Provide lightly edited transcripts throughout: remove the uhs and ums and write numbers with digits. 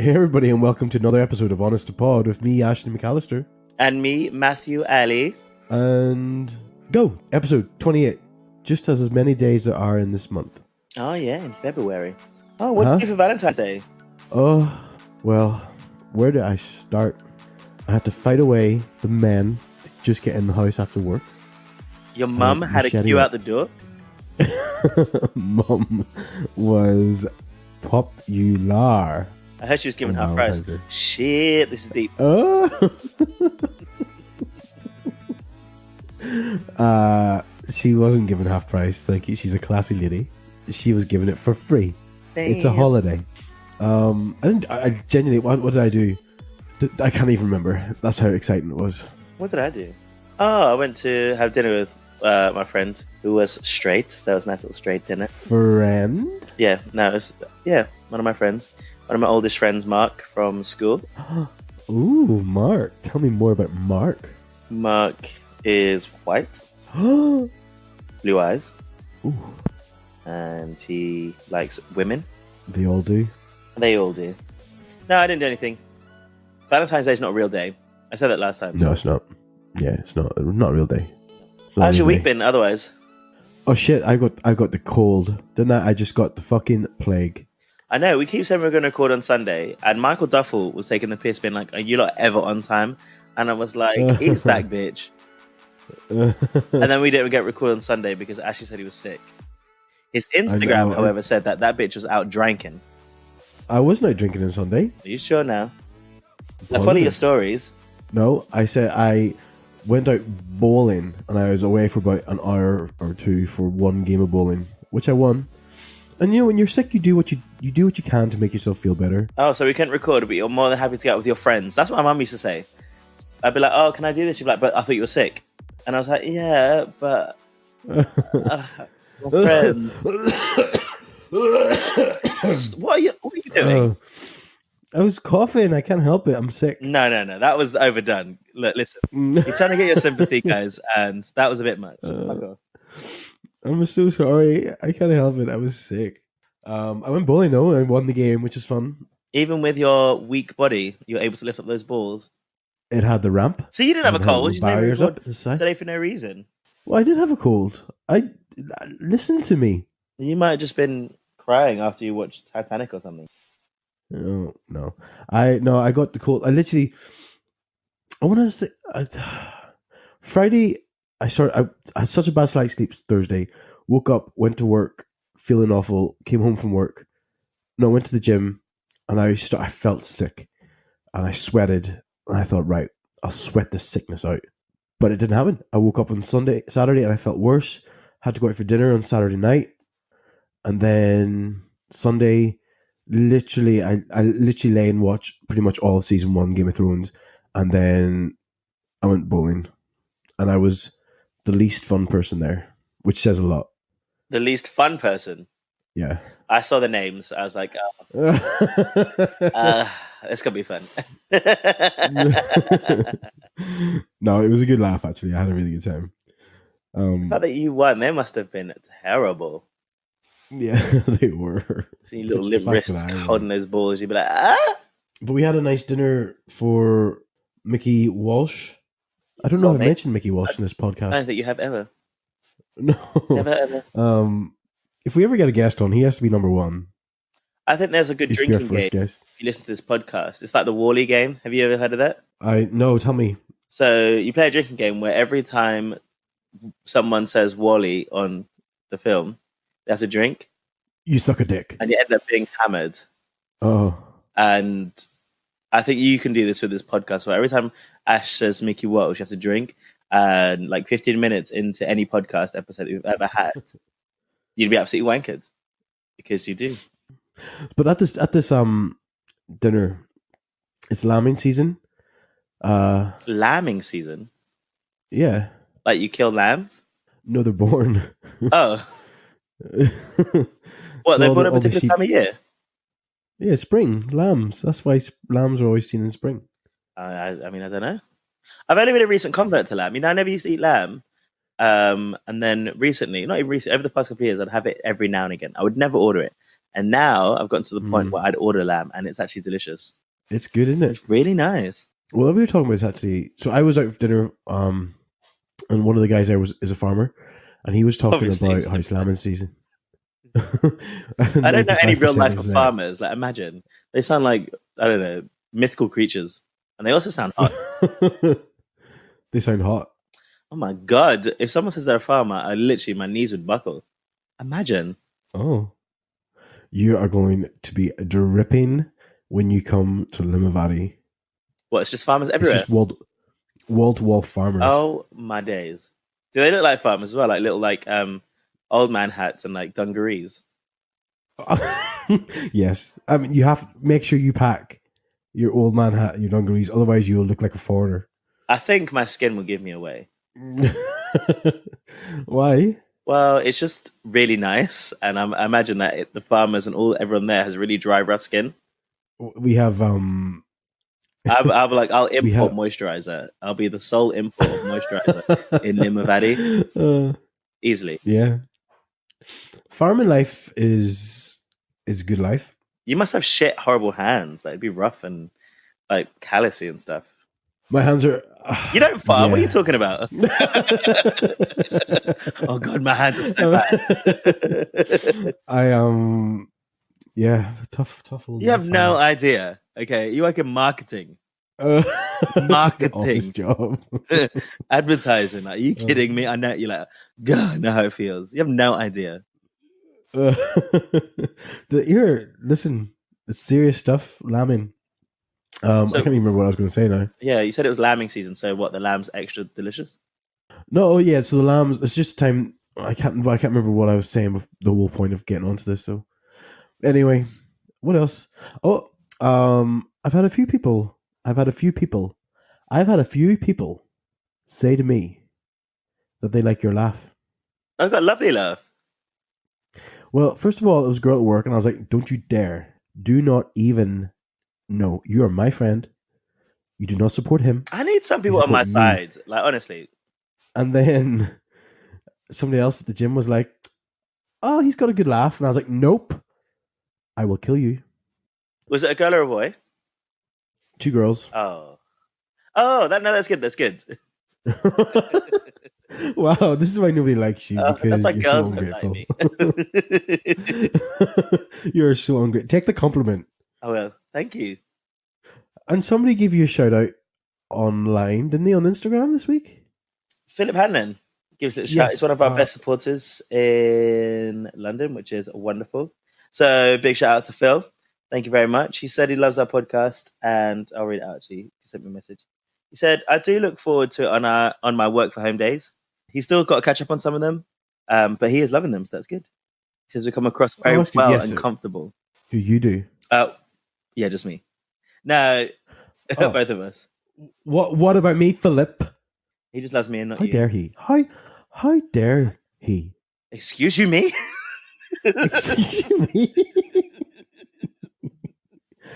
Hey everybody, and welcome to another episode of Honest to Pod with me, Ashley McAllister. And me, Matthew Ali. And go! Episode 28. Just as many days there are in this month. Oh yeah, in February. Oh, what did you do for Valentine's Day? Oh, well, where do I start? I had to fight away the men to just get in the house after work. Your mum had to queue out the door? Mum was popular. I heard she was giving half price. Shit, this is deep. She wasn't giving half price. Thank you. She's a classy lady. She was giving it for free. Damn. It's a holiday. I genuinely. What did I do? I can't even remember. That's how exciting it was. What did I do? Oh, I went to have dinner with my friend who was straight. So it was a nice little straight dinner. Friend? Yeah. No, it was one of my friends. One of my oldest friends, Mark, from school. Ooh, Mark. Tell me more about Mark. Mark is white. Blue eyes. Ooh. And he likes women. They all do. They all do. No, I didn't do anything. Valentine's Day is not a real day. I said that last time. No, it's not. Yeah, it's not a real day. How's your week been otherwise? Oh shit, I got the cold. Didn't I? I just got the fucking plague. I know, we keep saying we're going to record on Sunday, and Michael Duffel was taking the piss, being like, are you lot ever on time? And I was like, he's back, bitch. And then we didn't get recorded on Sunday because Ashley said he was sick. His Instagram, however, said that bitch was out drinking. I wasn't out drinking on Sunday. Are you sure now? I follow your stories. No, I said I went out bowling, and I was away for about an hour or two for one game of bowling, which I won. And you know, when you're sick, you do what you can to make yourself feel better. Oh, so we couldn't record, but you're more than happy to get out with your friends. That's what my mum used to say. I'd be like, "Oh, can I do this?" She'd be like, "But I thought you were sick," and I was like, "Yeah, but your friends." What are you doing? I was coughing. I can't help it. I'm sick. No. That was overdone. Look, listen. You're trying to get your sympathy, guys, and that was a bit much. I'm so sorry. I can't help it. I was sick. I went bowling though, and I won the game, which is fun. Even with your weak body, you were able to lift up those balls. It had the ramp. So you didn't have a cold. You barriers up today for no reason. Well, I did have a cold. Listen to me. You might have just been crying after you watched Titanic or something. No. I got the cold. I wanted to say, Friday. I had such a bad night's sleep Thursday. Woke up, went to work, feeling awful. Came home from work. No, went to the gym, and I felt sick, and I sweated. And I thought, right, I'll sweat this sickness out. But it didn't happen. I woke up on Saturday, and I felt worse. Had to go out for dinner on Saturday night, and then Sunday, I literally lay and watched pretty much all of season 1 Game of Thrones, and then I went bowling, and I was the least fun person there, which says a lot. The least fun person? Yeah. I saw the names. I was like, it's going to be fun. No, it was a good laugh, actually. I had a really good time. The fact that you won, they must have been terrible. Yeah, they were. See your little limp wrists holding those balls. You'd be like, ah! But we had a nice dinner for Mickey Walsh. I don't know if I mentioned Mickey Walsh in this podcast. I don't think you have ever. No. Never ever. If we ever get a guest on, he has to be number 1. I think there's a good drinking game. Guest. If you listen to this podcast, it's like the Wall-E game. Have you ever heard of that? No, tell me. So you play a drinking game where every time someone says Wall-E on the film, they have to drink. You suck a dick. And you end up being hammered. Oh. And I think you can do this with this podcast. Where every time Ash says Mickey Walsh, you have to drink. And like 15 minutes into any podcast episode that you've ever had, you'd be absolutely wankered. Because you do. But at this dinner, it's lambing season. Lambing season? Yeah. Like you kill lambs? No, they're born. Oh. What, they're born at a particular time of year? Yeah, spring. Lambs. That's why lambs are always seen in spring. I mean, I don't know. I've only been a recent convert to lamb. You know, I never used to eat lamb. And then recently, not even recently, over the past couple of years, I'd have it every now and again. I would never order it. And now I've gotten to the point where I'd order lamb, and it's actually delicious. It's good, isn't it? It's really nice. Well, what we were talking about is actually. So I was out for dinner, and one of the guys there is a farmer, and he was talking Obviously, about how it's lambing season. I don't know any real life of there. farmers. Like, imagine they sound like, I don't know, mythical creatures, and they also sound hot. They sound hot. Oh my god! If someone says they're a farmer, I literally my knees would buckle. Imagine. Oh, you are going to be dripping when you come to Limavady. What? It's just farmers everywhere. It's just wall to wall farmers. Oh my days! Do they look like farmers as well? Like little old man hats and like dungarees. Yes, I mean you have to make sure you pack your old man hat and your dungarees, otherwise you'll look like a foreigner. I think my skin will give me away. Why? Well, it's just really nice, and I imagine that the farmers and everyone there has really dry, rough skin. We have I'll import moisturizer. I'll be the sole import of moisturizer in Limavady. Easily. Yeah. Farming life is good life. You must have shit, horrible hands. Like, it'd be rough and like callousy and stuff. My hands are. You don't farm. Yeah. What are you talking about? Oh god, my hands are so bad. Yeah, tough. You have no idea. Okay, you work in marketing. Marketing office job. Advertising. Like, are you kidding me? I know you're like, God, I know how it feels. You have no idea. Listen, it's serious stuff. Lambing. I can't even remember what I was going to say now. Yeah, you said it was lambing season. So what? The lamb's extra delicious? No, yeah. So the lambs. It's just time. I can't remember what I was saying. The whole point of getting onto this. So anyway, what else? Oh, I've had a few people say to me that they like your laugh. I've got a lovely laugh. Well, first of all, it was a girl at work, and I was like, "Don't you dare! Do not even." No, you are my friend. You do not support him. I need some people on my side. Like, honestly. And then somebody else at the gym was like, "Oh, he's got a good laugh." And I was like, "Nope. I will kill you." Was it a girl or a boy? 2 girls. Oh, that's good. That's good. Wow, this is why nobody likes you, because that's like you're girls so ungrateful. Like me. You're so ungrateful. Take the compliment. Oh well, thank you. And somebody gave you a shout out online, didn't they, on Instagram this week? Philip Hanlon gives it a shout. It's one of our best supporters in London, which is wonderful. So big shout out to Phil. Thank you very much. He said he loves our podcast, and I'll read it out actually. He sent me a message. He said, I do look forward to it on my work for home days. He's still got to catch up on some of them, but he is loving them, so that's good. He says we come across very well and comfortable. Who you do? Yeah, just me. No, both of us. What about me, Philip? He just loves me and not you. How dare he? How dare he? Excuse you, me? Excuse you, me?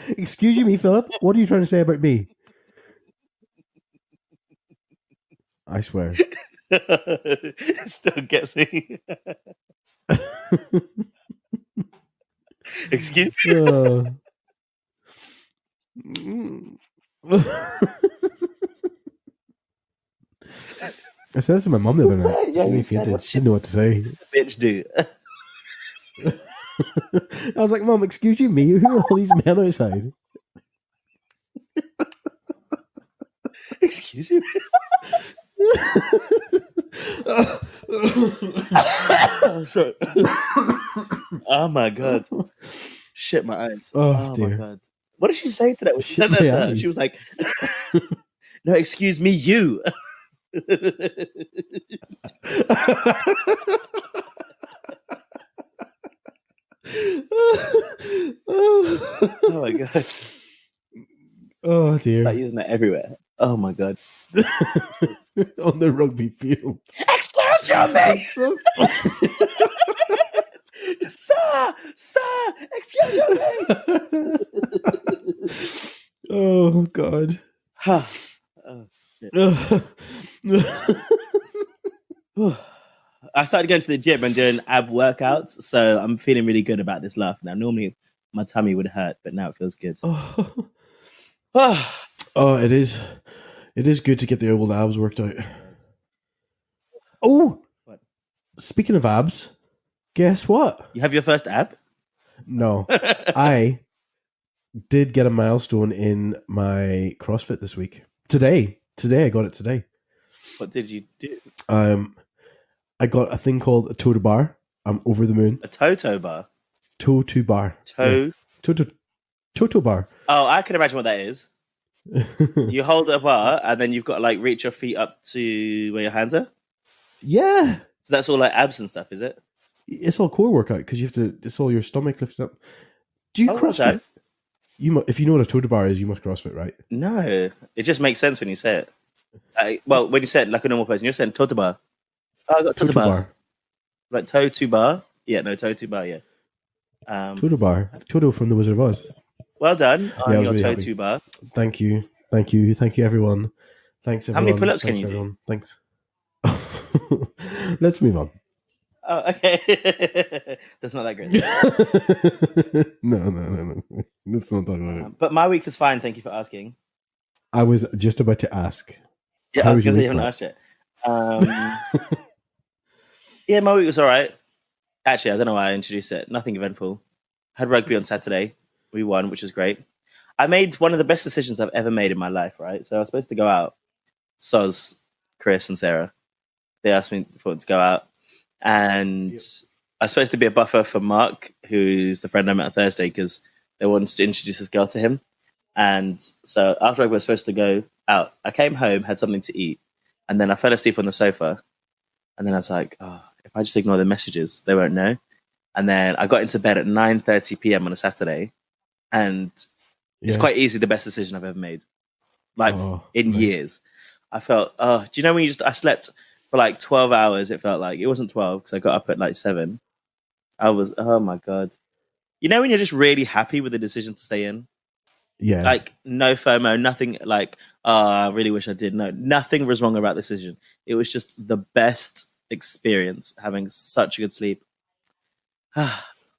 Excuse you, me, Philip? What are you trying to say about me? I swear. It still gets me. Excuse me. I said it to my mum the other night. She didn't know what to say. Bitch, do. I was like, Mum, excuse you, me? Who are all these men outside? Excuse you? Sorry. Oh my god. Shit, my eyes. Oh dear. My god. What did she say to that? When she said that to her? She was like, no, excuse me, you. Oh my god. Oh dear. Start using that everywhere. Oh my god. On the rugby field. Excuse you, mate. Sir, excuse you, mate. Oh god. Oh, shit. I started going to the gym and doing ab workouts, so I'm feeling really good about this laugh now. Normally, my tummy would hurt, but now it feels good. Oh, it is. It is good to get the old abs worked out. Oh, What? Speaking of abs, guess what? You have your first ab? No, I did get a milestone in my CrossFit this week. Today, I got it today. What did you do? I got a thing called a toe to bar. I'm over the moon. A Toto bar? Toe to bar. Toe? Yeah. Toto bar. Oh, I can imagine what that is. You hold a bar and then you've got to like reach your feet up to where your hands are? Yeah. So that's all like abs and stuff, is it? It's all core workout because you have to. It's all your stomach lifted up. Do you CrossFit? Okay. If you know what a toe to bar is, you must CrossFit, right? No, it just makes sense when you say it. Well, when you say it like a normal person, you're saying Toto bar. Oh, I got Toto bar. Like toe to bar? Yeah, no, toe to bar, yeah. Toto bar. Toto from The Wizard of Oz. Well done on your really toe happy. to bar. Thank you, everyone. Thanks, everyone. How many pull-ups can you do? Thanks. Let's move on. Oh, okay. That's not that great. No. Let's not talk about it. But my week was fine. Thank you for asking. I was just about to ask. Yeah, I was going to say you haven't asked yet. Yeah, my week was all right. Actually, I don't know why I introduced it. Nothing eventful. Had rugby on Saturday. We won, which was great. I made one of the best decisions I've ever made in my life, right? So I was supposed to go out. Soz, Chris, and Sarah. They asked me to go out. And I was supposed to be a buffer for Mark, who's the friend I met on Thursday, because they wanted to introduce this girl to him. And so after I was supposed to go out, I came home, had something to eat, and then I fell asleep on the sofa. And then I was like, oh, if I just ignore the messages, they won't know. And then I got into bed at 9:30 p.m. on a Saturday. And it's quite easily the best decision I've ever made. Like, in years. I felt, do you know when I slept for like 12 hours, it felt like. It wasn't 12 because I got up at like 7. I was, oh my God. You know when you're just really happy with the decision to stay in? Yeah. Like, no FOMO, nothing like, I really wish I did. No, nothing was wrong about the decision. It was just the best experience, having such a good sleep. It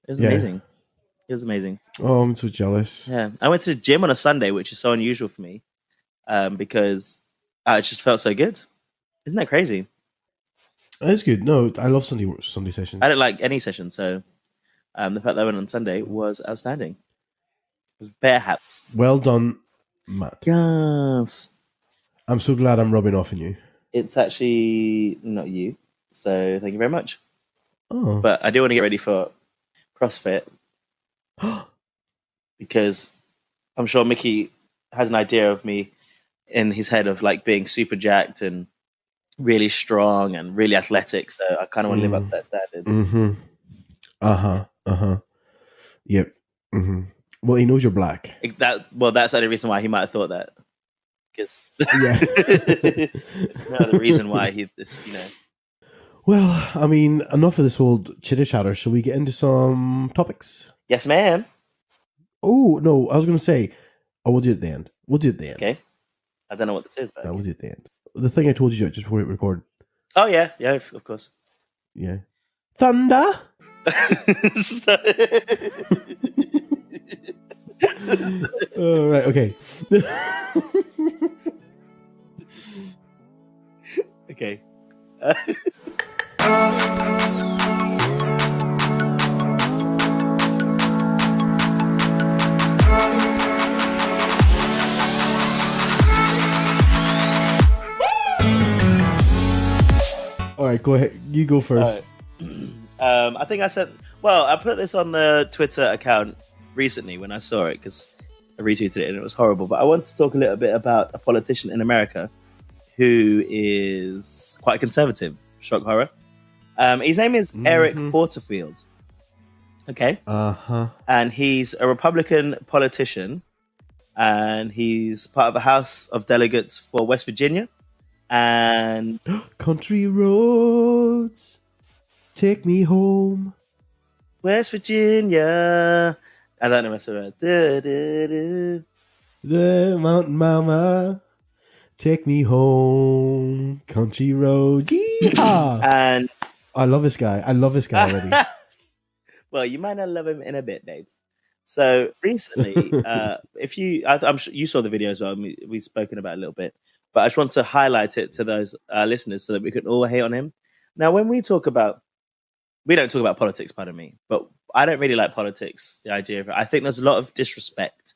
was amazing. It was amazing. Oh, I'm so jealous. Yeah. I went to the gym on a Sunday, which is so unusual for me, because it just felt so good. Isn't that crazy? That's good. No, I love Sunday sessions. I don't like any session, so the fact that I went on Sunday was outstanding. It was bare haps. Well done, Matt. Yes. I'm so glad I'm rubbing off on you. It's actually not you, so thank you very much. Oh. But I do want to get ready for CrossFit because I'm sure Mickey has an idea of me in his head of like being super jacked and really strong and really athletic. So I kind of want to live up to that standard. Mm-hmm. Yep. Mm-hmm. Well, he knows you're black. That's the only reason why he might have thought that. Because no other reason why Well, I mean, enough of this old chitter chatter. Shall we get into some topics? Yes, ma'am. Oh no, I was going to say, we'll do it at the end. Okay. I don't know what this is, but we'll do it at the end. The thing I told you just before we record. Oh yeah, of course. Yeah. Thunder. Right. Okay. Okay. All right, go ahead. You go first. I think I said. Well, I put this on the Twitter account recently when I saw it because I retweeted it and it was horrible. But I want to talk a little bit about a politician in America who is quite conservative. Shock horror. His name is Eric Porterfield. Okay. And he's a Republican politician, and he's part of the House of Delegates for West Virginia. And country roads, take me home, West Virginia. I don't know what's about. The mountain mama, take me home, country road. And I love this guy. I love this guy already. Well, you might not love him in a bit, babes. So recently, if you, I'm sure you saw the video as well. We've spoken about it a little bit, but I just want to highlight it to those listeners so that we can all hate on him. Now, when we talk about, we don't talk about politics, pardon me, but I don't really like politics. The idea of it, I think there's a lot of disrespect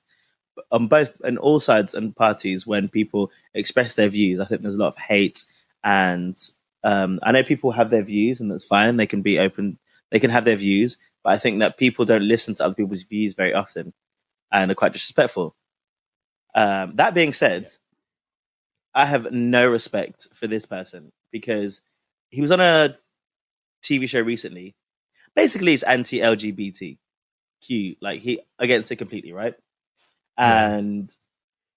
on both and all sides and parties when people express their views. I think there's a lot of hate, and I know people have their views, and that's fine. They can be open. They can have their views, but I think that people don't listen to other people's views very often and are quite disrespectful. That being said, I have no respect for this person because he was on a TV show recently. Basically, he's anti-LGBTQ, like he against it completely, right? And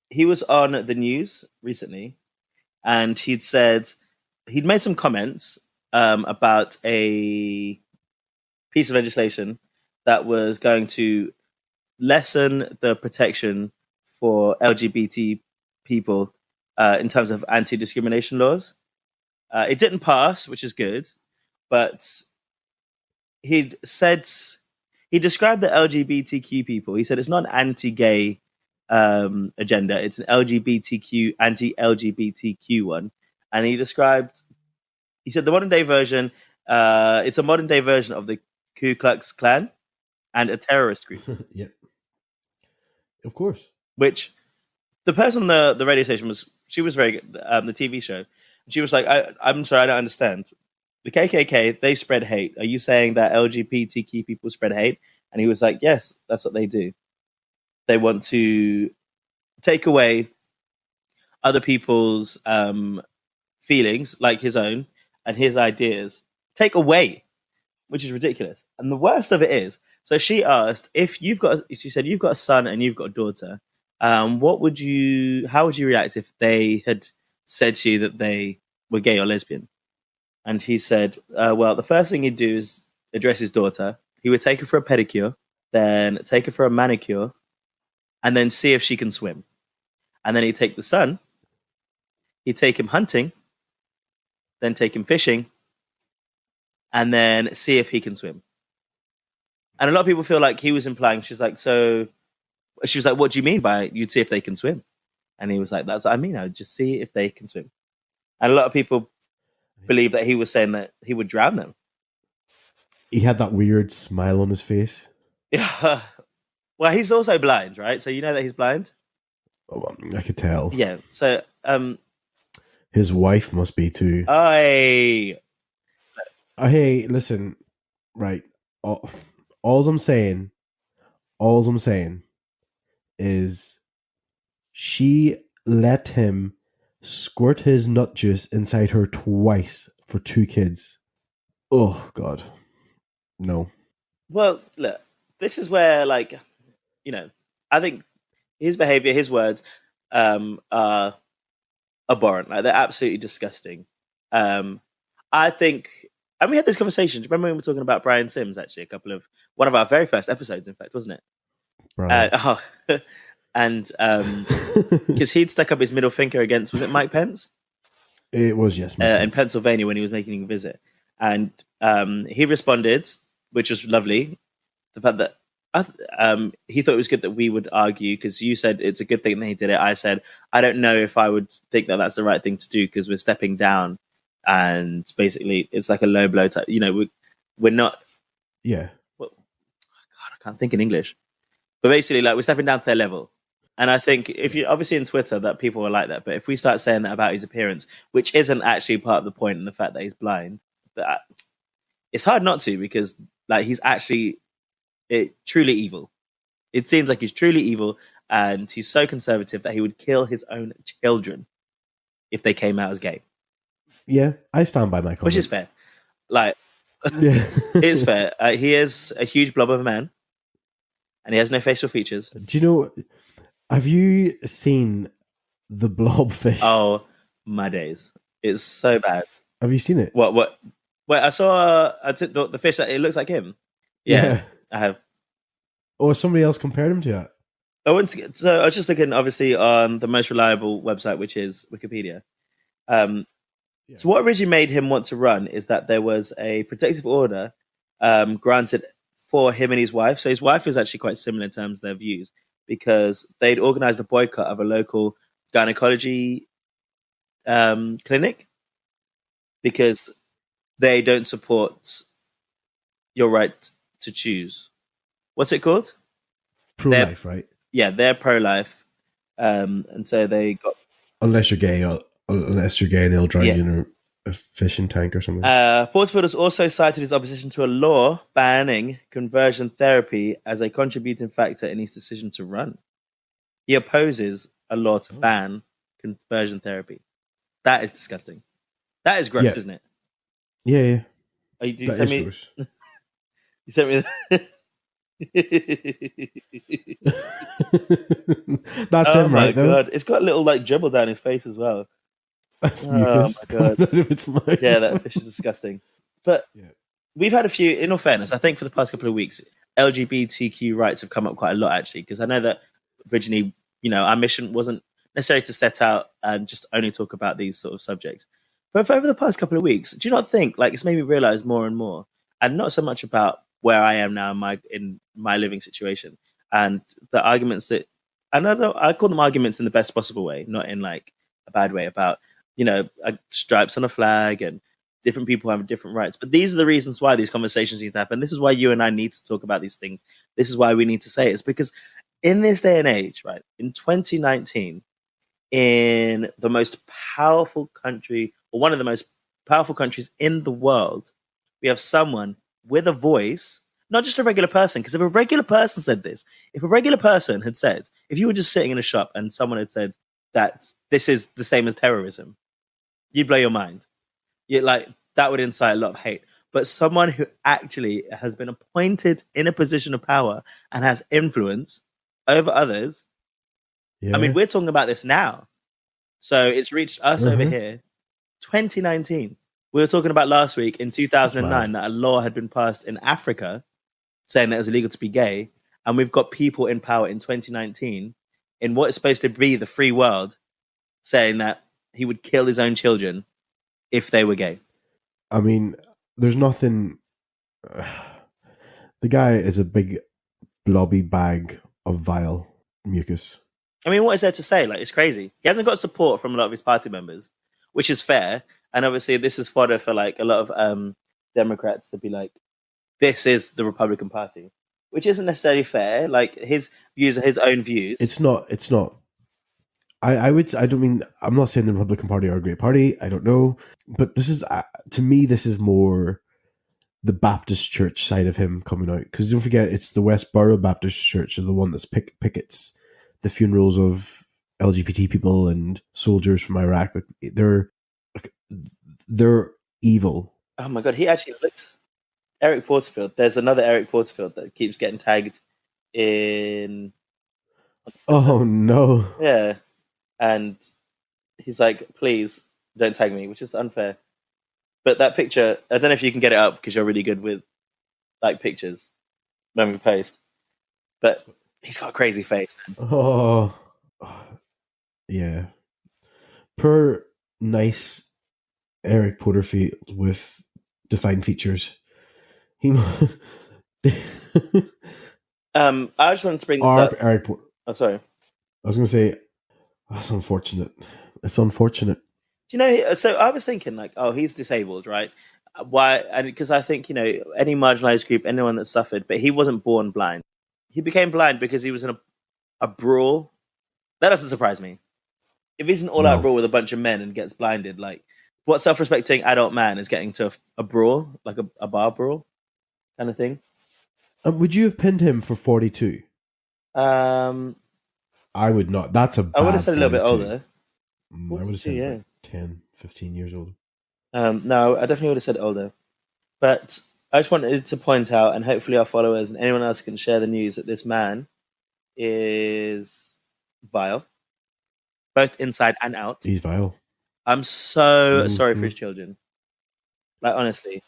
he was on the news recently, and he'd made some comments about a piece of legislation that was going to lessen the protection for LGBT people in terms of anti-discrimination laws. It didn't pass, which is good, but he described the LGBTQ people. He said it's not an anti-gay agenda; it's an anti-LGBTQ one. And he said the modern day version. It's a modern day version of the Ku Klux Klan and a terrorist group. Yep. Of course. Which the person on the radio station she was very good, the TV show. She was like, I'm sorry, I don't understand. The KKK, they spread hate. Are you saying that LGBTQ people spread hate? And he was like, yes, that's what they do. They want to take away other people's feelings, like his own, and his ideas. Take away, which is ridiculous. And the worst of it is, so she asked, she said, you've got a son and you've got a daughter. How would you react if they had said to you that they were gay or lesbian? And he said, well, the first thing he'd do is address his daughter. He would take her for a pedicure, then take her for a manicure, and then see if she can swim. And then he'd take the son, he'd take him hunting, then take him fishing, and then see if he can swim. And a lot of people feel like he was implying, she was like, what do you mean by you'd see if they can swim? And he was like, that's what I mean. I would just see if they can swim. And a lot of people believe that he was saying that he would drown them. He had that weird smile on his face. Yeah. Well, he's also blind, right? So you know that he's blind? Oh, I could tell. Yeah. So his wife must be too. Hey, listen, right. All I'm saying is she let him squirt his nut juice inside her twice for 2 kids. Oh, God. No. Well, look, this is where, like, I think his behavior, his words are abhorrent. Like, they're absolutely disgusting. I think, and we had this conversation. Do you remember when we were talking about Brian Sims, actually, one of our very first episodes, in fact, wasn't it? Right. And because he'd stuck up his middle finger against, was it Mike Pence? It was, yes. In Pennsylvania when he was making a visit. And he responded, which was lovely. The fact that he thought it was good that we would argue, because you said it's a good thing that he did it. I said, I don't know if I would think that that's the right thing to do, because we're stepping down. And basically, it's like a low blow type. We're not. Yeah. Well, God, I can't think in English. But basically, like, we're stepping down to their level. And I think if you obviously in Twitter that people are like that, but if we start saying that about his appearance, which isn't actually part of the point, and the fact that he's blind, it's hard not to, because like he's actually truly evil. It seems like he's truly evil, and he's so conservative that he would kill his own children if they came out as gay. Yeah, I stand by my comment. Which is fair. Like, yeah. It is fair. He is a huge blob of a man, and he has no facial features. Do you know? Have you seen the Blobfish? Oh my days! It's so bad. Have you seen it? What? Wait, I saw the fish that it looks like him. Yeah, I have. Or somebody else compared him to that. I was just looking, obviously, on the most reliable website, which is Wikipedia. Yeah. So what originally made him want to run is that there was a protective order granted for him and his wife. So his wife is actually quite similar in terms of their views because they'd organized a boycott of a local gynecology clinic because they don't support your right to choose. What's it called? They're Pro-life, right? they're pro-life, and so they got Unless you're gay, they'll drown yeah. you in a fishing tank or something. Porterfield has also cited his opposition to a law banning conversion therapy as a contributing factor in his decision to run. He opposes a law to ban conversion therapy. That is disgusting. That is gross, Yeah. isn't it? Yeah. You That sent is me. gross. You sent me. That's Oh him, my right? Though god! It's got a little like dribble down his face as well. that's Oh mucus my god! coming out of its mouth. Yeah, that fish is disgusting. But Yeah. we've had a few. In all fairness, I think for the past couple of weeks, LGBTQ rights have come up quite a lot actually. Because I know that originally, our mission wasn't necessarily to set out and just only talk about these sort of subjects. But for over the past couple of weeks, do you not think like it's made me realize more and more, and not so much about where I am now in my living situation and the arguments that, and I call them arguments in the best possible way, not in like a bad way about stripes on a flag and different people have different rights. But these are the reasons why these conversations need to happen. This is why you and I need to talk about these things. This is why we need to say it. It's because in this day and age, right, in 2019, in the most powerful country, or one of the most powerful countries in the world, we have someone with a voice, not just a regular person. Because if a regular person said this, if a regular person had said, if you were just sitting in a shop and someone had said that this is the same as terrorism, you'd blow your mind. Like that would incite a lot of hate. But someone who actually has been appointed in a position of power and has influence over others. I mean, Yeah. we're talking about this now. So it's reached us over here, 2019. We were talking about last week in 2009 that a law had been passed in Africa saying that it was illegal to be gay. And we've got people in power in 2019 in what is supposed to be the free world saying that he would kill his own children if they were gay. I mean, there's nothing. The guy is a big blobby bag of vile mucus. I mean, what is there to say? Like, it's crazy. He hasn't got support from a lot of his party members, which is fair. And obviously, this is fodder for like a lot of Democrats to be like, this is the Republican Party, which isn't necessarily fair. Like, his views are his own views. It's not. I don't mean, I'm not saying the Republican Party are a great party. I don't know. But this is, to me, this is more the Baptist church side of him coming out. Because don't forget, it's the Westboro Baptist Church, is the one that's pickets the funerals of LGBT people and soldiers from Iraq. They're evil. Oh my God, he actually looks. Eric Porterfield. There's another Eric Porterfield that keeps getting tagged in. Oh no. Yeah. And he's like, please don't tag me, which is unfair. But that picture, I don't know if you can get it up because you're really good with like pictures when we post. But he's got a crazy face, man. Oh, yeah. Per nice Eric Porterfield with defined features. He. I just wanted to bring this up. Eric. Oh, sorry. I was going to say that's unfortunate. It's unfortunate. Do you know? So I was thinking, like, oh, he's disabled, right? Why? And because I think any marginalized group, anyone that suffered, but he wasn't born blind. He became blind because he was in a brawl. That doesn't surprise me. If he's an all-out brawl with a bunch of men and gets blinded, like, what self-respecting adult man is getting to a brawl, like a bar brawl, kind of thing? Would you have pinned him for 42? I would not. That's a bad I would have said 42. a little bit older. I would have said like 10, 15 years old. No, I definitely would have said older. But I just wanted to point out, and hopefully our followers and anyone else can share the news, that this man is vile, both inside and out. He's vile. I'm so sorry for his children. Like, honestly.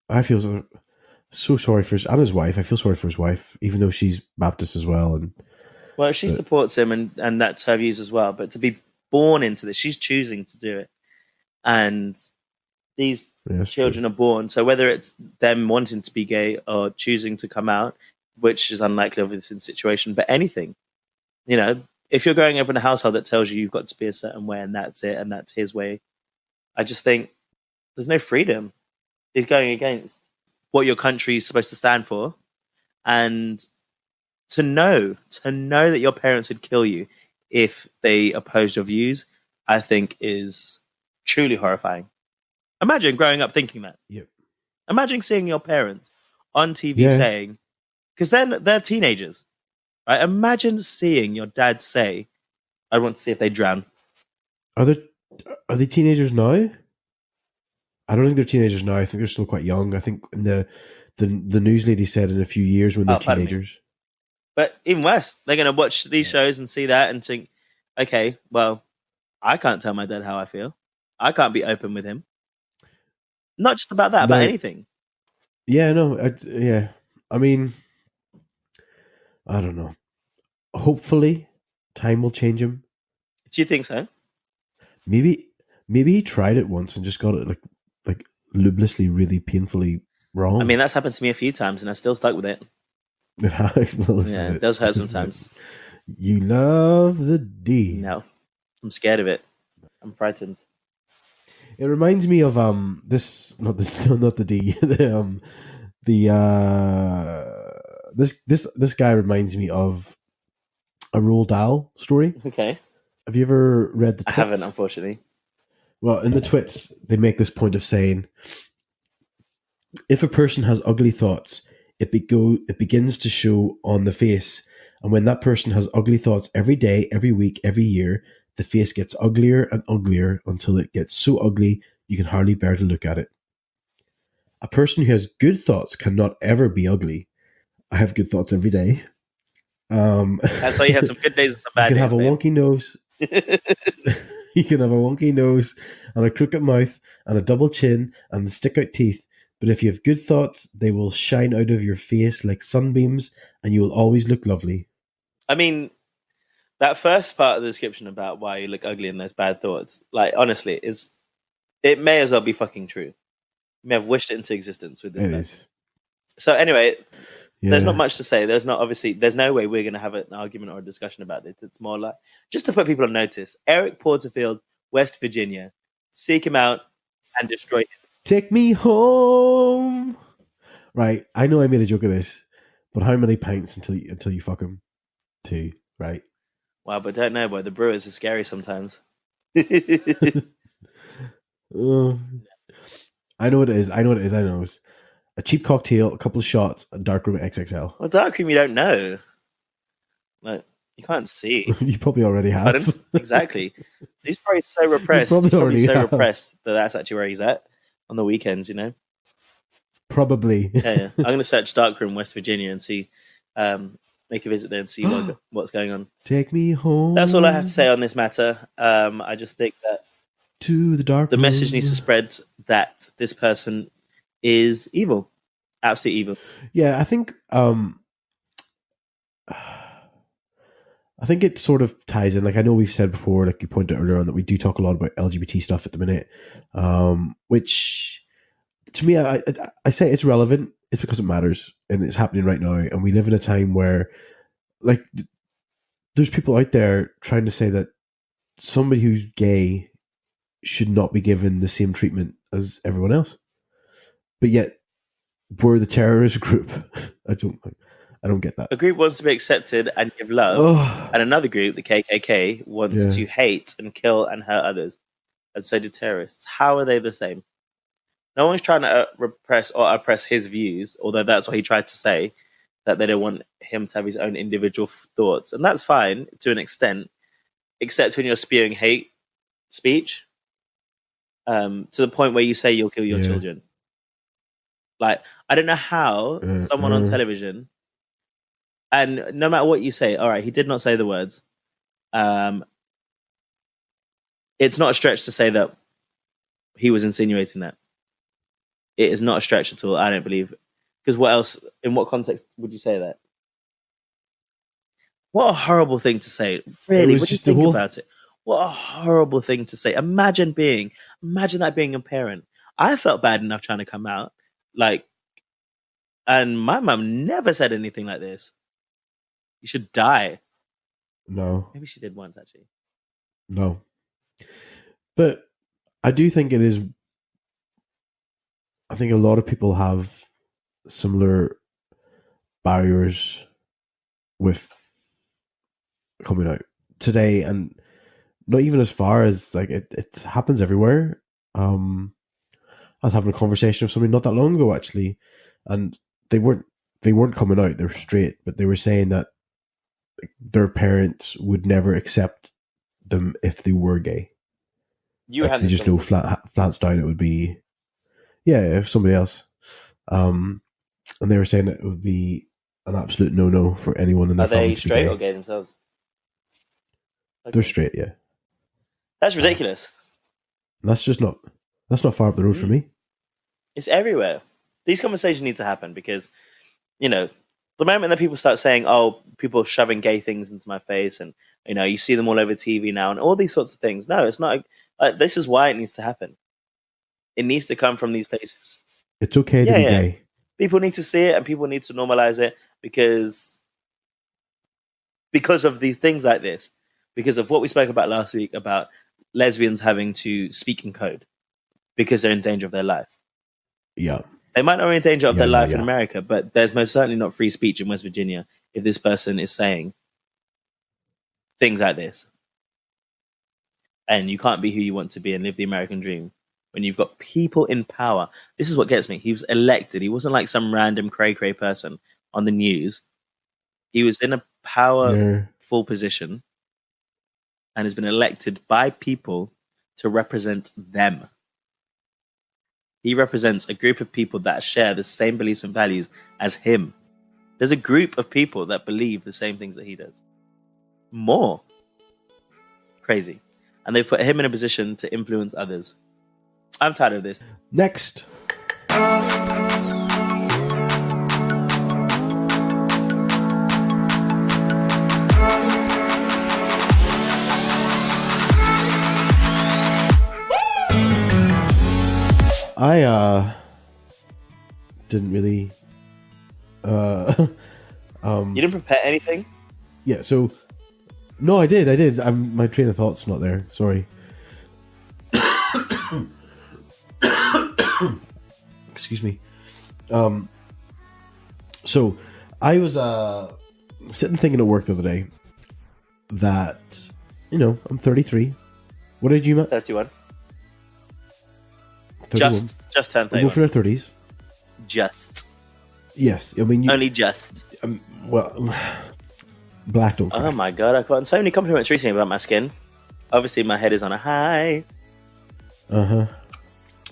I feel so sorry for his wife. I feel sorry for his wife, even though she's Baptist as well. Well, she supports him, and that's her views as well. But to be born into this, she's choosing to do it. And these Yeah, that's children true. are born. So whether it's them wanting to be gay or choosing to come out, which is unlikely of this situation, but anything, you know, if you're growing up in a household that tells you you've got to be a certain way and that's it and that's his way, I just think there's no freedom. You're going against what your country is supposed to stand for, and to know that your parents would kill you if they opposed your views, I think is truly horrifying. Imagine growing up thinking that. Yep. Imagine seeing your parents on TV Yeah. saying, because then they're teenagers, right? Imagine seeing your dad say, "I want to see if they drown." Are they teenagers now? I don't think they're teenagers now. I think they're still quite young. I think the news lady said in a few years when they're Oh, pardon me. teenagers. But even worse, they're going to watch these shows and see that and think, okay, well, I can't tell my dad how I feel. I can't be open with him. Not just about that, about No, anything. yeah, no, yeah. I mean, I don't know. Hopefully, time will change him. Do you think so? Maybe he tried it once and just got it like lubelessly, really painfully wrong. I mean, that's happened to me a few times and I still stuck with it. Well, Yeah, it does hurt sometimes. You love the D. No, I'm scared of it. I'm frightened. It reminds me of this not the D this guy reminds me of a Roald Dahl story. Okay. Have you ever read the I Twits? haven't, unfortunately. Well, in the Twits, they make this point of saying, if a person has ugly thoughts, it begins to show on the face, and when that person has ugly thoughts every day, every week, every year, the face gets uglier and uglier until it gets so ugly you can hardly bear to look at it. A person who has good thoughts cannot ever be ugly. I have good thoughts every day. That's why you have some good days and some bad you can days. have a wonky nose. You can have a wonky nose and a crooked mouth and a double chin and stick out teeth. But if you have good thoughts, they will shine out of your face like sunbeams and you will always look lovely. I mean, that first part of the description about why you look ugly and those bad thoughts, like, honestly, it may as well be fucking true. You may have wished it into existence with this. It is. So anyway, Yeah. there's not much to say. There's no way we're going to have an argument or a discussion about it. It's more like, just to put people on notice, Eric Porterfield, West Virginia, seek him out and destroy him. Take me home. Right. I know I made a joke of this, but how many pints until you fuck him? 2, right? Wow, but don't know, boy. The Brewers are scary sometimes. I know what it is. I know. A cheap cocktail, a couple of shots, a darkroom XXL. Well, darkroom, you don't know. Like, you can't see. You probably already have. Pardon? Exactly. He's probably so repressed. You probably He's already so have. repressed that that's actually where he's at on the weekends, you know? Probably. Yeah. I'm going to search darkroom West Virginia and see, make a visit there and see what's going on. Take me home. That's all I have to say on this matter. I just think that to the dark the room. message needs to spread that this person is evil. Absolutely evil. Yeah, I think it sort of ties in. Like, I know we've said before, like you pointed out earlier on, that we do talk a lot about LGBT stuff at the minute, which to me, I say it's relevant. It's because it matters and it's happening right now. And we live in a time where, like, there's people out there trying to say that somebody who's gay should not be given the same treatment as everyone else. But yet, we're the terrorist group. I don't get that. A group wants to be accepted and give love, and another group, the KKK, wants to hate and kill and hurt others, and so do terrorists. How are they the same? No one's trying to repress or oppress his views, although that's what he tried to say, that they don't want him to have his own individual thoughts, and that's fine to an extent, except when you're spewing hate speech to the point where you say you'll kill your children. Like, I don't know how someone on television, and no matter what you say, all right, he did not say the words. It's not a stretch to say that he was insinuating that. It is not a stretch at all, I don't believe. Because what else, in what context would you say that? What a horrible thing to say. Really, what do you think about it? What a horrible thing to say. Imagine that being a parent. I felt bad enough trying to come out, like, and my mum never said anything like this. You should die. No. Maybe she did once, actually. No. But I do think it is. I think a lot of people have similar barriers with coming out today, and not even as far as like it happens everywhere. I was having a conversation with somebody not that long ago, actually, and they weren't coming out. They're straight, but they were saying that their parents would never accept them if they were gay. You Like, have they this just know flats down it would be, if somebody else. And they were saying that it would be an absolute no for anyone in their Are family they to be straight gay. or gay themselves? Okay. They're straight, yeah. That's ridiculous. And that's not far up the road for me. It's everywhere. These conversations need to happen because, the moment that people start saying, "Oh, people are shoving gay things into my face," and you see them all over TV now, and all these sorts of things. No, it's not. This is why it needs to happen. It needs to come from these places. It's okay to be gay. People need to see it, and people need to normalize it because of the things like this, because of what we spoke about last week about lesbians having to speak in code because they're in danger of their life. Yeah. They might not be in danger of their life in America, but there's most certainly not free speech in West Virginia if this person is saying things like this. And you can't be who you want to be and live the American dream when you've got people in power. This is what gets me. He was elected. He wasn't like some random cray-cray person on the news. He was in a powerful position and has been elected by people to represent them. He represents a group of people that share the same beliefs and values as him. There's a group of people that believe the same things that he does. More. Crazy. And they put him in a position to influence others. I'm tired of this. Next. I didn't really You didn't prepare anything? Yeah, so no, I did. My train of thought's not there. Sorry. Excuse me. So I was sitting thinking at work the other day that I'm 33. What age are you, Matt? 31. 31. Just turned 31. We're for their 30s. Just. Yes, I mean only just. Well, black don't crack. Oh my god, I've gotten so many compliments recently about my skin. Obviously, my head is on a high.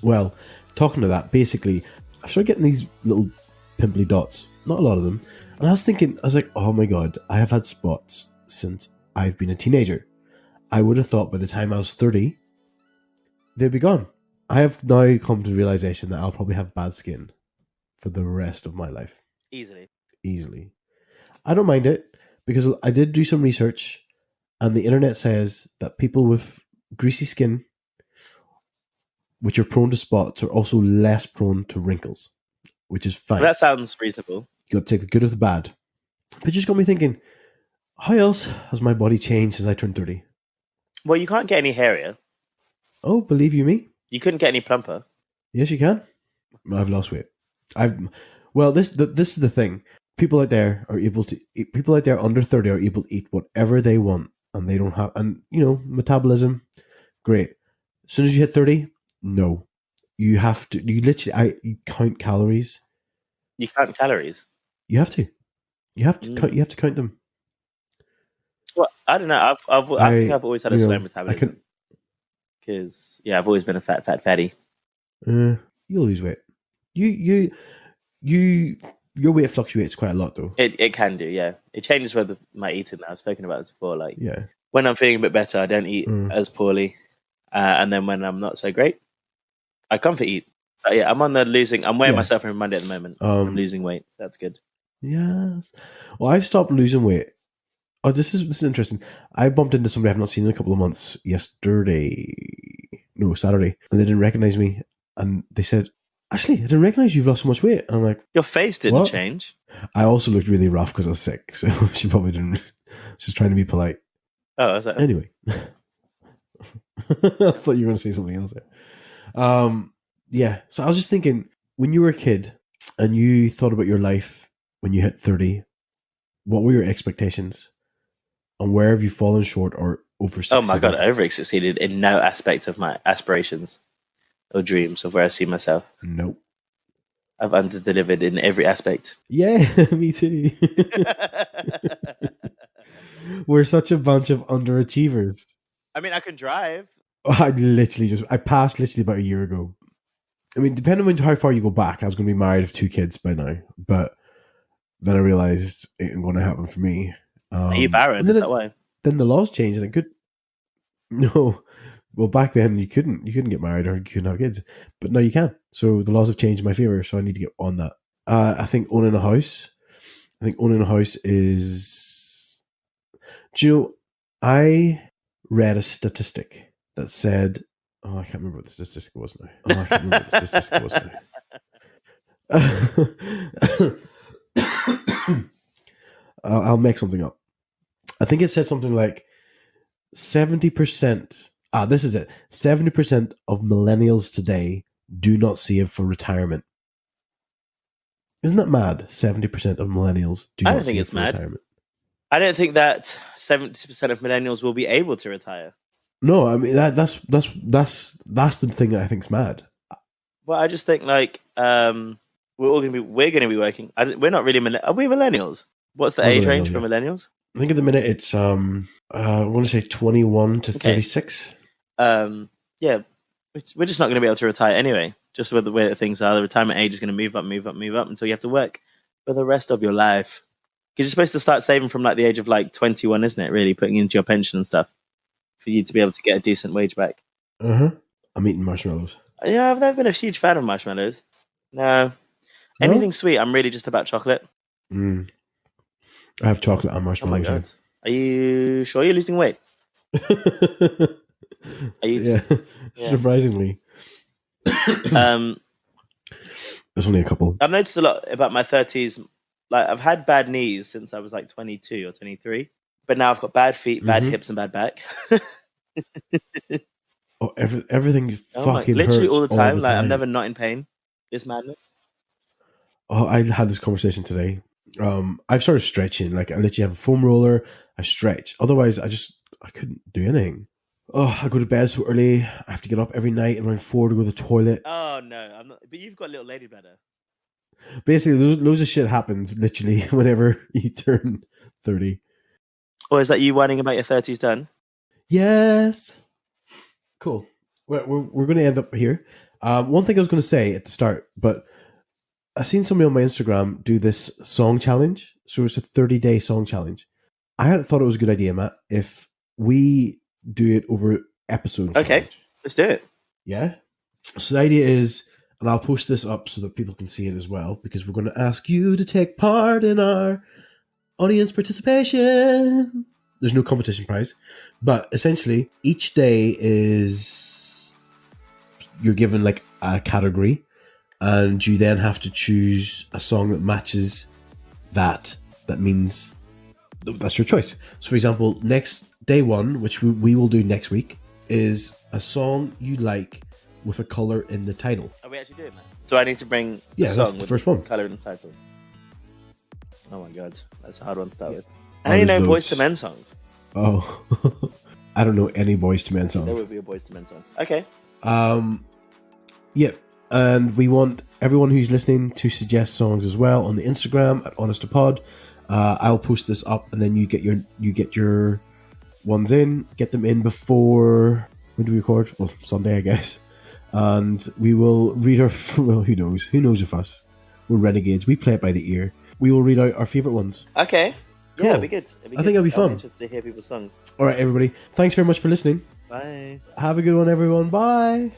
Well, talking to that, basically, I started getting these little pimply dots. Not a lot of them. And I was like, oh my god, I have had spots since I've been a teenager. I would have thought by the time I was 30, they'd be gone. I have now come to the realization that I'll probably have bad skin for the rest of my life. Easily. I don't mind it because I did do some research and the internet says that people with greasy skin, which are prone to spots, are also less prone to wrinkles, which is fine. That sounds reasonable. You got to take the good with the bad. But it just got me thinking, how else has my body changed since I turned 30? Well, you can't get any hairier. Oh, believe you me? You couldn't get any plumper. Yes, you can. I've lost weight. This is the thing. People out there are able to eat, people out there under 30 are able to eat whatever they want, and they don't have, and metabolism, great. As soon as you hit 30, no, you have to. You count calories. You count calories. You have to. You have to count them. Well, I don't know. I think I've always had a slow metabolism. Because I've always been a fat fatty. You'll lose weight. Your weight fluctuates quite a lot, though. It can do, yeah. It changes with my eating. I've spoken about this before. Like, yeah, when I'm feeling a bit better, I don't eat as poorly, and then when I'm not so great, I comfort eat. But yeah, I'm on the losing. I'm weighing myself every Monday at the moment. I'm losing weight. That's good. Yes. Well, I've stopped losing weight. Oh, this is interesting. I bumped into somebody I've not seen in a couple of months Saturday, and they didn't recognize me. and they said, "Ashley, I didn't recognize you've lost so much weight." And I'm like, Your face didn't "What?" change. I also looked really rough because I was sick, so she probably didn't. She's trying to be polite. Oh, I was like, Anyway, I thought you were going to say something else there. Yeah, so I was just thinking, when you were a kid and you thought about your life when you hit 30, what were your expectations? And where have you fallen short or over oh my God, succeeded? I over succeeded in no aspect of my aspirations or dreams of where I see myself. Nope. I've under-delivered in every aspect. Yeah, me too. We're such a bunch of underachievers. I mean, I can drive. I passed literally about a year ago. I mean, depending on how far you go back, I was going to be married with 2 kids by now. But then I realized it ain't going to happen for me. Are you barren? and Is then, that why? then the laws changed and it could. No. Well, back then you couldn't get married or you couldn't have kids. But now you can. So the laws have changed in my favor. So I need to get on that. I think owning a house is. Do you know, I read a statistic that said, oh, I can't remember what the statistic was now. I'll make something up. I think it said something like 70%. This is it. 70% of millennials today do not save for retirement. Isn't that mad? 70% of millennials do I not don't think save it's for mad. retirement. I don't think that 70% of millennials will be able to retire. No, I mean that's the thing that I think's mad. Well, I just think like we're going to be working. We're not really are we millennials? What's the age range for millennials? I think at the minute it's I want to say 21 to 36. Yeah, we're just not going to be able to retire anyway. Just with the way that things are, the retirement age is going to move up until you have to work for the rest of your life. Because you're supposed to start saving from like the age of like 21, isn't it? Really putting into your pension and stuff for you to be able to get a decent wage back. I'm eating marshmallows. Yeah, I've never been a huge fan of marshmallows. No, anything sweet. I'm really just about chocolate. I have chocolate and marshmallows. Oh my God. Are you sure you're losing weight? Are you? Yeah. Surprisingly. There's only a couple. I've noticed a lot about my 30s. Like I've had bad knees since I was like 22 or 23, but now I've got bad feet, bad hips, and bad back. Oh, everything fucking literally hurts all the time. all the Like time. I'm never not in pain. It's madness. Oh, I had this conversation today. I've started stretching. Like I literally have a foam roller. I stretch. Otherwise, I couldn't do anything. Oh, I go to bed so early. I have to get up every night around 4 to go to the toilet. Oh no, I'm not. But you've got a little lady bladder. Basically, loads of shit happens literally whenever you turn 30. Or is that you whining about your 30s done? Yes. Cool. We're going to end up here. One thing I was going to say at the start, but I seen somebody on my Instagram do this song challenge. So it's a 30-day song challenge. I had thought it was a good idea, Matt, if we do it over episode. Okay, challenge. let's do it. Yeah. So the idea is, and I'll post this up so that people can see it as well, because we're going to ask you to take part in our audience participation. There's no competition prize, but essentially each day is you're given like a category, and you then have to choose a song that matches that. That means that's your choice. So for example, next day one, which we will do next week, is a song you like with a colour in the title. Are we actually doing that? So I need to bring Yeah, song that's the with first one. colour in the title. Oh my God, that's a hard one to start with. I only know Boys to Men songs. Oh, I don't know any Boys to Men songs. There would be a Boys to Men song. Okay. Yeah, and we want everyone who's listening to suggest songs as well on the Instagram at HonestToPod. I'll post this up, and then you get your ones in. Get them in before, when do we record? Well, Sunday, I guess. And we will read our. Well, who knows? Who knows of us? We're renegades. We play it by the ear. We will read out our favorite ones. Okay. Cool. Yeah, it'd be good. I think it'll be fun. I'm interested to hear people's songs. All right, everybody. Thanks very much for listening. Bye. Have a good one, everyone. Bye.